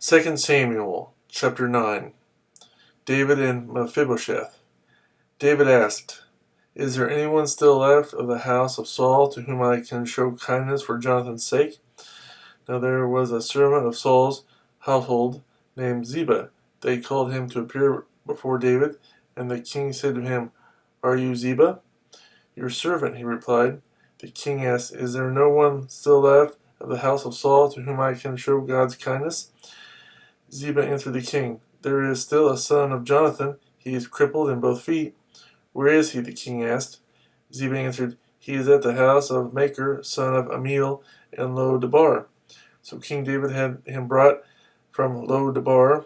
2 Samuel chapter 9. David and Mephibosheth. David asked, "Is there anyone still left of the house of Saul to whom I can show kindness for Jonathan's sake?" Now there was a servant of Saul's household named Ziba. They called him to appear before David, and the king said to him, "Are you Ziba?" "Your servant," he replied. The king asked, "Is there no one still left of the house of Saul to whom I can show God's kindness?" Ziba answered the king, "There is still a son of Jonathan. He is crippled in both feet." "Where is he?" the king asked. Ziba answered, "He is at the house of Machir, son of Ammiel, in Lo-debar." So King David had him brought from Lo-debar,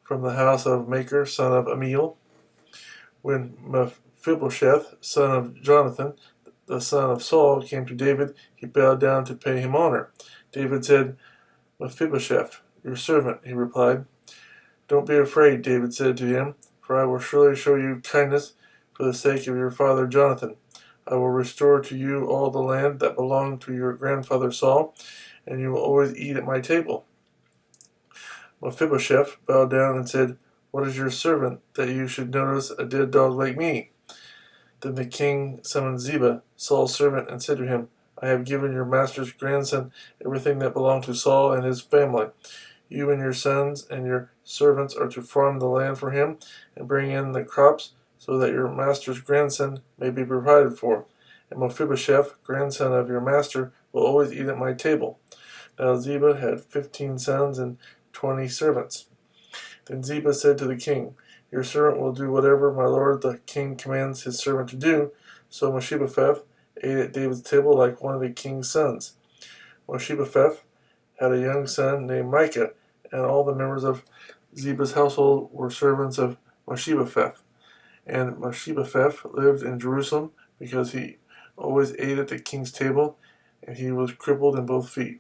from the house of Machir, son of Ammiel. When Mephibosheth, son of Jonathan, the son of Saul, came to David, he bowed down to pay him honor. David said, "Mephibosheth, your servant," he replied. "Don't be afraid," David said to him, "for I will surely show you kindness for the sake of your father Jonathan. I will restore to you all the land that belonged to your grandfather Saul, and you will always eat at my table." Mephibosheth bowed down and said, "What is your servant that you should notice a dead dog like me?" Then the king summoned Ziba, Saul's servant, and said to him, "I have given your master's grandson everything that belonged to Saul and his family. You and your sons and your servants are to farm the land for him and bring in the crops so that your master's grandson may be provided for. And Mephibosheth, grandson of your master, will always eat at my table." Now Ziba had 15 sons and 20 servants. Then Ziba said to the king, "Your servant will do whatever my lord the king commands his servant to do." So Mephibosheth ate at David's table like one of the king's sons. Mephibosheth had a young son named Micah, and all the members of Ziba's household were servants of Mephibosheth. And Mephibosheth lived in Jerusalem because he always ate at the king's table, and he was crippled in both feet.